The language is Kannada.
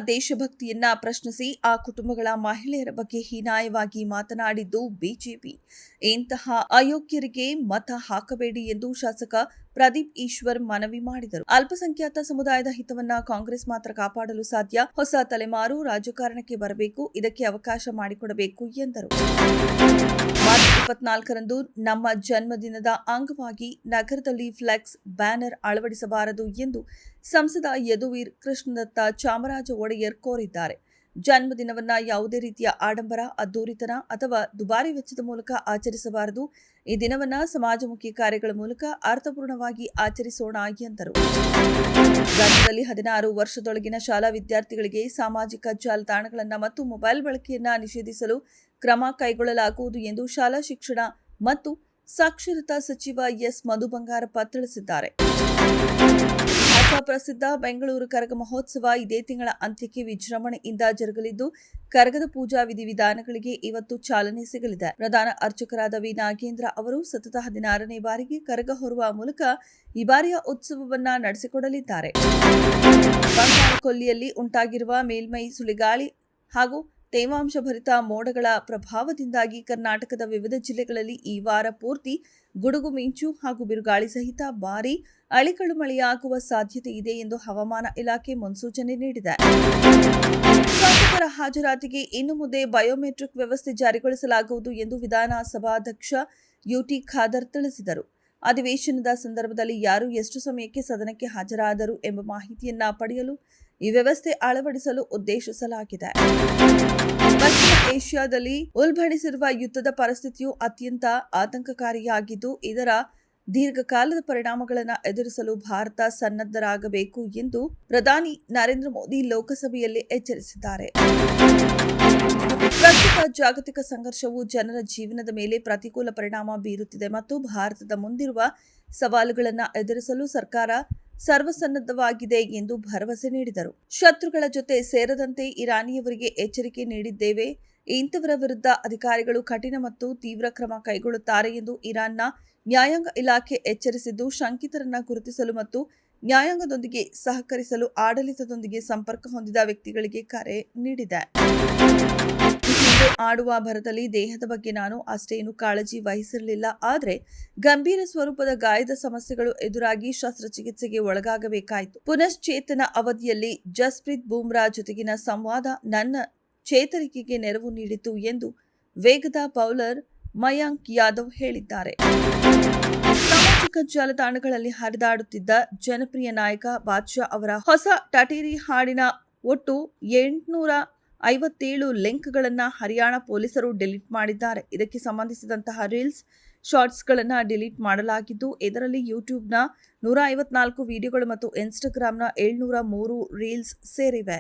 ದೇಶಭಕ್ತಿಯನ್ನ ಪ್ರಶ್ನಿಸಿ ಆ ಕುಟುಂಬಗಳ ಮಹಿಳೆಯರ ಬಗ್ಗೆ ಹೀನಾಯವಾಗಿ ಮಾತನಾಡಿದ್ದು ಬಿಜೆಪಿ. ಇಂತಹ ಅಯೋಗ್ಯರಿಗೆ ಮತ ಹಾಕಬೇಡಿ ಎಂದು ಶಾಸಕ ಪ್ರದೀಪ್ ಈಶ್ವರ್ ಮನವಿ ಮಾಡಿದರು. ಅಲ್ಪಸಂಖ್ಯಾತ ಸಮುದಾಯದ ಹಿತವನ್ನ ಕಾಂಗ್ರೆಸ್ ಮಾತ್ರ ಕಾಪಾಡಲು ಸಾಧ್ಯ. ಹೊಸ ತಲೆಮಾರು ರಾಜಕಾರಣಕ್ಕೆ ಬರಬೇಕು, ಇದಕ್ಕೆ ಅವಕಾಶ ಮಾಡಿಕೊಡಬೇಕು ಎಂದರು. ಮಾರ್ಚ್ 24ರಂದು ನಮ್ಮ ಜನ್ಮದಿನದ ಅಂಗವಾಗಿ ನಗರದಲ್ಲಿ ಫ್ಲೆಕ್ಸ್ ಬ್ಯಾನರ್ ಅಳವಡಿಸಬಾರದು ಎಂದು ಸಂಸದ ಯದುವೀರ್ ಕೃಷ್ಣದತ್ತ ಚಾಮರಾಜ ಒಡೆಯರ್ ಕೋರಿದ್ದಾರೆ. ಜನ್ಮದಿನವನ್ನ ಯಾವುದೇ ರೀತಿಯ ಆಡಂಬರ, ಅದ್ದೂರಿತನ ಅಥವಾ ದುಬಾರಿ ವೆಚ್ಚದ ಮೂಲಕ ಆಚರಿಸಬಾರದು. ಈ ದಿನವನ್ನ ಸಮಾಜಮುಖಿ ಕಾರ್ಯಗಳ ಮೂಲಕ ಅರ್ಥಪೂರ್ಣವಾಗಿ ಆಚರಿಸೋಣ ಎಂದರು. ರಾಜ್ಯದಲ್ಲಿ 16 ವರ್ಷದೊಳಗಿನ ಶಾಲಾ ವಿದ್ಯಾರ್ಥಿಗಳಿಗೆ ಸಾಮಾಜಿಕ ಜಾಲತಾಣಗಳನ್ನು ಮತ್ತು ಮೊಬೈಲ್ ಬಳಕೆಯನ್ನ ನಿಷೇಧಿಸಲು ಕ್ರಮ ಕೈಗೊಳ್ಳಲಾಗುವುದು ಎಂದು ಶಾಲಾ ಶಿಕ್ಷಣ ಮತ್ತು ಸಾಕ್ಷರತಾ ಸಚಿವ ಎಸ್. ಮಧು ಬಂಗಾರಪ್ಪ ತಿಳಿಸಿದ್ದಾರೆ. ಪ್ರಸಿದ್ಧ ಬೆಂಗಳೂರು ಕರಗ ಮಹೋತ್ಸವ ಇದೇ ತಿಂಗಳ ಅಂತ್ಯಕ್ಕೆ ವಿಜೃಂಭಣೆಯಿಂದ ಜರುಗಲಿದ್ದು, ಕರಗದ ಪೂಜಾ ವಿಧಿವಿಧಾನಗಳಿಗೆ ಇವತ್ತು ಚಾಲನೆ ಸಿಗಲಿದೆ. ಪ್ರಧಾನ ಅರ್ಚಕರಾದ ವಿ. ನಾಗೇಂದ್ರ ಅವರು ಸತತ 16ನೇ ಬಾರಿಗೆ ಕರಗ ಹೊರುವ ಮೂಲಕ ಈ ಬಾರಿಯ ಉತ್ಸವವನ್ನ ನಡೆಸಿಕೊಡಲಿದ್ದಾರೆ. ಬಂಗಾಳಕೊಲ್ಲಿಯಲ್ಲಿ ಉಂಟಾಗಿರುವ ಮೇಲ್ಮೈ ಸುಳಿಗಾಳಿ ಹಾಗೂ ತೇವಾಂಶ ಭರಿತ ಮೋಡಗಳ ಪ್ರಭಾವದಿಂದಾಗಿ ಕರ್ನಾಟಕದ ವಿವಿಧ ಜಿಲ್ಲೆಗಳಲ್ಲಿ ಈ ವಾರ ಪೂರ್ತಿ ಗುಡುಗು ಮಿಂಚು ಹಾಗೂ ಬಿರುಗಾಳಿ ಸಹಿತ ಭಾರೀ ಅಳಿಕಳು ಮಳೆಯಾಗುವ ಸಾಧ್ಯತೆ ಇದೆ ಎಂದು ಹವಾಮಾನ ಇಲಾಖೆ ಮುನ್ಸೂಚನೆ ನೀಡಿದೆ. ಶಾಸಕರ ಹಾಜರಾತಿಗೆ ಇನ್ನು ಮುಂದೆ ಬಯೋಮೆಟ್ರಿಕ್ ವ್ಯವಸ್ಥೆ ಜಾರಿಗೊಳಿಸಲಾಗುವುದು ಎಂದು ವಿಧಾನಸಭಾಧ್ಯಕ್ಷ ಯುಟಿ ಖಾದರ್ ತಿಳಿಸಿದರು. ಅಧಿವೇಶನದ ಸಂದರ್ಭದಲ್ಲಿ ಯಾರು ಎಷ್ಟು ಸಮಯಕ್ಕೆ ಸದನಕ್ಕೆ ಹಾಜರಾದರು ಎಂಬ ಮಾಹಿತಿಯನ್ನ ಪಡೆಯಲು ಈ ವ್ಯವಸ್ಥೆ ಅಳವಡಿಸಲು ಉದ್ದೇಶಿಸಲಾಗಿದೆ. ಪಶ್ಚಿಮ ಏಷ್ಯಾದಲ್ಲಿ ಉಲ್ಬಣಿಸಿರುವ ಯುದ್ಧದ ಪರಿಸ್ಥಿತಿಯು ಅತ್ಯಂತ ಆತಂಕಕಾರಿಯಾಗಿದ್ದು, ಇದರ ದೀರ್ಘಕಾಲದ ಪರಿಣಾಮಗಳನ್ನು ಎದುರಿಸಲು ಭಾರತ ಸನ್ನದ್ಧರಾಗಬೇಕು ಎಂದು ಪ್ರಧಾನಿ ನರೇಂದ್ರ ಮೋದಿ ಲೋಕಸಭೆಯಲ್ಲಿ ಎಚ್ಚರಿಸಿದ್ದಾರೆ. ಪ್ರಸ್ತುತ ಜಾಗತಿಕ ಸಂಘರ್ಷವು ಜನರ ಜೀವನದ ಮೇಲೆ ಪ್ರತಿಕೂಲ ಪರಿಣಾಮ ಬೀರುತ್ತಿದೆ ಮತ್ತು ಭಾರತದ ಮುಂದಿರುವ ಸವಾಲುಗಳನ್ನು ಎದುರಿಸಲು ಸರ್ಕಾರ ಸರ್ವಸನ್ನದ್ಧವಾಗಿದೆ ಎಂದು ಭರವಸೆ ನೀಡಿದರು. ಶತ್ರುಗಳ ಜೊತೆ ಸೇರದಂತೆ ಇರಾನಿಯವರಿಗೆ ಎಚ್ಚರಿಕೆ ನೀಡಿದ್ದೇವೆ. ಇಂಥವರ ವಿರುದ್ಧ ಅಧಿಕಾರಿಗಳು ಕಠಿಣ ಮತ್ತು ತೀವ್ರ ಕ್ರಮ ಕೈಗೊಳ್ಳುತ್ತಾರೆ ಎಂದು ಇರಾನ್ನ ನ್ಯಾಯಾಂಗ ಇಲಾಖೆ ಎಚ್ಚರಿಸಿದ್ದು, ಶಂಕಿತರನ್ನ ಗುರುತಿಸಲು ಮತ್ತು ನ್ಯಾಯಾಂಗದೊಂದಿಗೆ ಸಹಕರಿಸಲು ಆಡಳಿತದೊಂದಿಗೆ ಸಂಪರ್ಕ ಹೊಂದಿದ ವ್ಯಕ್ತಿಗಳಿಗೆ ಕರೆ ನೀಡಿದೆ. ಹಿಂದೆ ಆಡುವ ಭರದಲ್ಲಿ ದೇಹದ ಬಗ್ಗೆ ನಾನು ಅಷ್ಟೇನು ಕಾಳಜಿ ವಹಿಸಿರಲಿಲ್ಲ. ಆದರೆ ಗಂಭೀರ ಸ್ವರೂಪದ ಗಾಯದ ಸಮಸ್ಯೆಗಳು ಎದುರಾಗಿ ಶಸ್ತ್ರಚಿಕಿತ್ಸೆಗೆ ಒಳಗಾಗಬೇಕಾಯಿತು. ಪುನಶ್ಚೇತನ ಅವಧಿಯಲ್ಲಿ ಜಸ್ಪ್ರೀತ್ ಬೂಮ್ರಾ ಜೊತೆಗಿನ ಸಂವಾದ ನನ್ನ ಚೇತರಿಕೆಗೆ ನೆರವು ನೀಡಿತು ಎಂದು ವೇಗದ ಬೌಲರ್ ಮಯಾಂಕ್ ಯಾದವ್ ಹೇಳಿದ್ದಾರೆ. ಸಾಮಾಜಿಕ ಜಾಲತಾಣಗಳಲ್ಲಿ ಹರಿದಾಡುತ್ತಿದ್ದ ಜನಪ್ರಿಯ ನಾಯಕ ಬಾದ್ಶಾ ಅವರ ಹೊಸ ಟಟೇರಿ ಹಾಡಿನ ಒಟ್ಟು 857 ಲಿಂಕ್ಗಳನ್ನು ಹರಿಯಾಣ ಪೊಲೀಸರು ಡಿಲೀಟ್ ಮಾಡಿದ್ದಾರೆ. ಇದಕ್ಕೆ ಸಂಬಂಧಿಸಿದಂತಹ ರೀಲ್ಸ್, ಶಾರ್ಟ್ಸ್ಗಳನ್ನು ಡಿಲೀಟ್ ಮಾಡಲಾಗಿದ್ದು, ಇದರಲ್ಲಿ ಯೂಟ್ಯೂಬ್ನ 154 ವಿಡಿಯೋಗಳು ಮತ್ತು ಇನ್ಸ್ಟಾಗ್ರಾಂನ 703 ರೀಲ್ಸ್ ಸೇರಿವೆ.